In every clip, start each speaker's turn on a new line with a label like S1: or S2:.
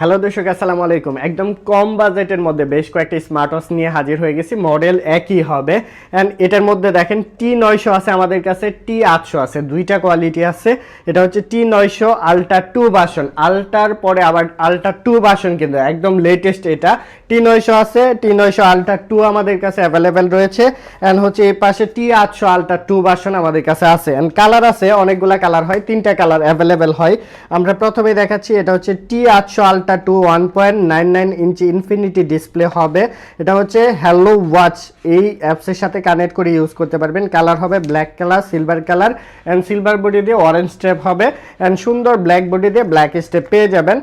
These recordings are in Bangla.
S1: হ্যালো দর্শক, আসসালামু আলাইকুম। একদম কম বাজেটের মধ্যে বেশ কয়েকটি স্মার্ট ওয়াচ নিয়ে হাজির হয়ে গেছি। মডেল একই হবে অ্যান্ড এটার মধ্যে দেখেন T900 আছে আমাদের কাছে, T800 আছে, দুইটা কোয়ালিটি আছে। এটা হচ্ছে T900 আলট্রা 2 ভার্সন, আলট্রার পরে আবার আলট্রা 2 ভার্সন, কিন্তু একদম লেটেস্ট এটা। T900 আছে, T900 আলট্রা 2 আমাদের কাছে অ্যাভেলেবেল রয়েছে অ্যান্ড হচ্ছে এই পাশে T800 আলট্রা 2 ভার্সন আমাদের কাছে আছে অ্যান্ড কালার আছে, অনেকগুলা কালার হয়, তিনটা কালার অ্যাভেলেবেল হয়। আমরা প্রথমে দেখাচ্ছি, এটা হচ্ছে T800 আলট্রা 2 1.99 ইঞ্চি ইনফিনিটি ডিসপ্লে হবে। এটা হচ্ছে হ্যালো ওয়াচ, এই অ্যাপসের সাথে কানেক্ট করে ইউজ করতে পারবেন। কালার হবে black colour, silver colour and silver body দিয়ে অরেঞ্জ স্টেপ হবে অ্যান্ড সুন্দর ব্ল্যাক বডি দিয়ে ব্ল্যাক স্টেপ পেয়ে যাবেন।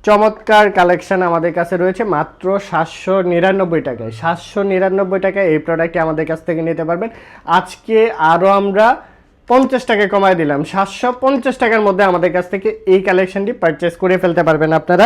S1: চমৎকার কালেকশন আমাদের কাছে রয়েছে মাত্র 799 টাকায়। 799 টাকায় এই প্রোডাক্টটি আমাদের কাছ থেকে নিতে পারবেন। আজকে আরও আমরা 50 টাকা কমায় দিলাম, 750 টাকার মধ্যে আমাদের কাছ থেকে এই কালেকশনটি পারচেস করে ফেলতে পারবেন আপনারা।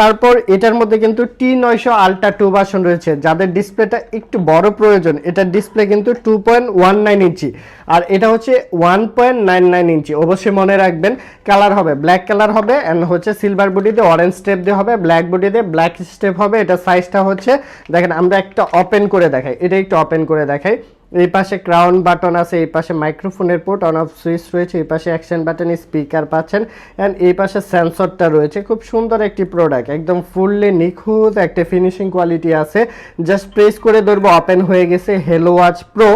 S1: তারপর এটার মধ্যে কিন্তু T900 আলট্রা 2 ভার্সন রয়েছে, যাদের ডিসপ্লেটা একটু বড় প্রয়োজন। এটার ডিসপ্লে কিন্তু 2.19 ইঞ্চি আর এটা হচ্ছে 1.99 ইঞ্চি। অবশ্যই মনে রাখবেন, কালার হবে ব্ল্যাক কালার হবে অ্যান্ড হচ্ছে সিলভার বডিতে অরেঞ্জ স্টেপ দিয়ে হবে, ব্ল্যাক বডিতে ব্ল্যাক স্টেপ হবে। এটা সাইজটা হচ্ছে, দেখেন আমরা একটা ওপেন করে দেখাই, এটা একটু ওপেন করে দেখাই। এই পাশে ক্রাউন বাটন আছে, এই পাশে মাইক্রোফোনের পোর্ট, অন অফ সুইচ রয়েছে, এই পাশে অ্যাকশন বাটন, স্পিকার পাচ্ছেন অ্যান্ড এই পাশে সেন্সরটা রয়েছে। খুব সুন্দর একটি প্রোডাক্ট, একদম ফুললি নিখুঁত একটা ফিনিশিং কোয়ালিটি আছে। জাস্ট প্রেস করে ধরবো, ওপেন হয়ে গেছে। হেলো ওয়াচ প্রো,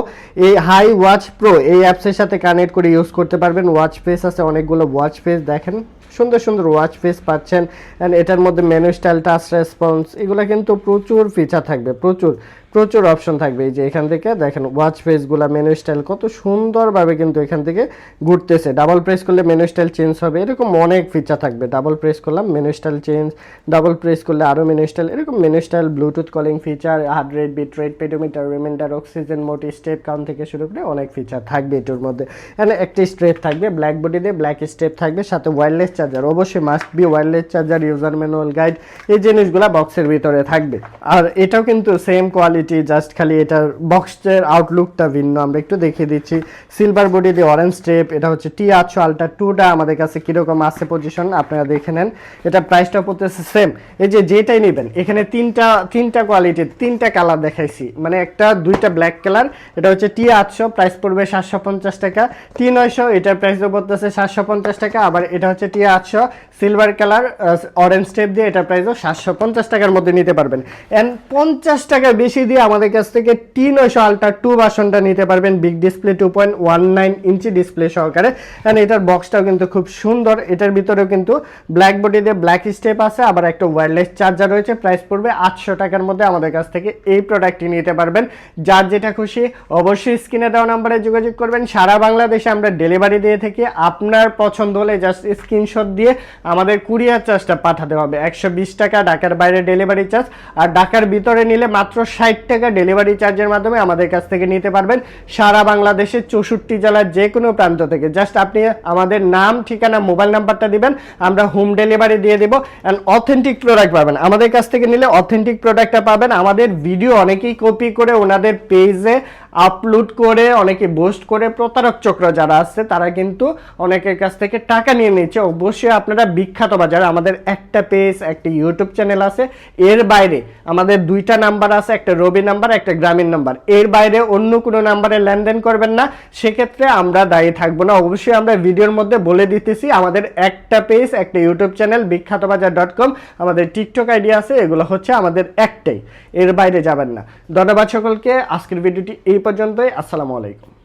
S1: এই হাই ওয়াচ প্রো এই অ্যাপসের সাথে কানেক্ট করে ইউজ করতে পারবেন। ওয়াচ ফেস আছে অনেকগুলো, ওয়াচ ফেস দেখেন, সুন্দর সুন্দর ওয়াচ ফেস পাচ্ছেন অ্যান্ড এটার মধ্যে মেনু স্টাইল, টাচ রেসপন্স, এগুলো কিন্তু প্রচুর ফিচার থাকবে, প্রচুর প্রচুর অপশন থাকবে। এই যে এখান থেকে দেখেন ওয়াচ ফেসগুলো, মেনু স্টাইল কত সুন্দরভাবে কিন্তু এখান থেকে ঘুরতেছে। ডাবল প্রেস করলে মেনু স্টাইল চেঞ্জ হবে, এরকম অনেক ফিচার থাকবে। ডাবল প্রেস করলাম, menu style change, double press করলে আরও মেনু স্টাইল, এরকম menu style, Bluetooth calling feature, heart rate, beat rate, pedometer, reminder, oxygen mode, step count থেকে শুরু করে অনেক ফিচার থাকবে এটার মধ্যে। এখানে একটি স্ট্রেপ থাকবে, ব্ল্যাক বডিতে ব্ল্যাক স্টেপ থাকবে, সাথে ওয়্যারলেস চার্জার, অবশ্যই must be wireless charger, user manual guide, এই জিনিসগুলো বক্সের ভিতরে থাকবে। আর এটাও কিন্তু সেম কোয়ালিটি, জাস্ট খালি এটার বক্সের আউটলুকটা ভিন্ন। আমরা একটু দেখিয়ে দিচ্ছি। সিলভার বডি দিয়ে অরেঞ্জ স্টেপ, এটা হচ্ছে T800 আলট্রা 2টা আমাদের কাছে কীরকম আছে পজিশন আপনারা দেখে নেন। এটা প্রাইসটা পড়তেছে সেম, এই যে যেটাই নেবেন এখানে তিনটা কোয়ালিটির তিনটা কালার দেখাইছি, মানে একটা দুইটা ব্ল্যাক কালার। এটা হচ্ছে T800, প্রাইস পড়বে 750 টাকা। T900 এটার প্রাইসও পড়তেছে 750 টাকা। আবার এটা হচ্ছে T800 silver colour orange step দিয়ে, এটার প্রাইসও 750 টাকার মধ্যে নিতে পারবেন। অ্যান্ড 50 টাকা বেশি দিয়ে আমাদের কাছ থেকে T900 আলট্রা 2 ভার্সনটা নিতে পারবেন, বিগ ডিসপ্লে 2.19 ইঞ্চি ডিসপ্লে সহকারে। অ্যান্ড এটার বক্সটাও কিন্তু খুব সুন্দর, এটার ভিতরেও কিন্তু ব্ল্যাক বডি দিয়ে ব্ল্যাক স্টেপ আছে, আবার একটা ওয়্যারলেস চার্জার রয়েছে। প্রাইস পড়বে 800 টাকার মধ্যে আমাদের কাছ থেকে এই প্রোডাক্টটি নিতে পারবেন। যার যেটা খুশি অবশ্যই স্ক্রিনে দেওয়া নাম্বারে যোগাযোগ করবেন। সারা বাংলাদেশে আমরা ডেলিভারি দিয়ে থাকি। আপনার পছন্দ হলে জাস্ট স্ক্রিনশট দিয়ে আমাদের কুরিয়ার চার্জটা পাঠাতে হবে 120 টাকা, ঢাকার বাইরে ডেলিভারি চার্জ। আর ঢাকার ভিতরে নিলে মাত্র 60 টাকা ডেলিভারি চার্জের মাধ্যমে আমাদের কাছ থেকে নিতে পারবেন। সারা বাংলাদেশের 64 জেলার যে কোনো প্রান্ত থেকে জাস্ট আপনি আমাদের নাম, ঠিকানা, মোবাইল নাম্বারটা দিবেন, আমরা হোম ডেলিভারি দিয়ে দেবো অ্যান্ড অথেন্টিক প্রোডাক্ট পাবেন। আমাদের কাছ থেকে নিলে অথেন্টিক প্রোডাক্টটা পাবেন। আমাদের ভিডিও অনেকেই কপি করে ওনাদের পেজে আপলোড করে, অনেকে পোস্ট করে, প্রতারক চক্র যারা আছে তারা কিন্তু অনেকের কাছ থেকে টাকা নিয়ে নিচ্ছে। অবশ্যই আপনারা বিখ্যাত বাজার, আমাদের একটা পেজ, একটা ইউটিউব চ্যানেল আছে, এর বাইরে আমাদের দুইটা নাম্বার আছে, একটা রবি নাম্বার, একটা গ্রামীণ নাম্বার। এর বাইরে অন্য কোনো নাম্বারে লেনদেন করবেন না, সেক্ষেত্রে আমরা দায়ী থাকবো না। অবশ্যই আমরা ভিডিওর মধ্যে বলে দিতেছি, আমাদের একটা পেজ, একটা ইউটিউব চ্যানেল বিখ্যাতবাজার.com, আমাদের টিকটক আইডি আছে, এগুলো হচ্ছে আমাদের একটাই, এর বাইরে যাবেন না। ধন্যবাদ সকলকে। আজকের ভিডিওটি এই পর্যন্তই। আসসালামু আলাইকুম।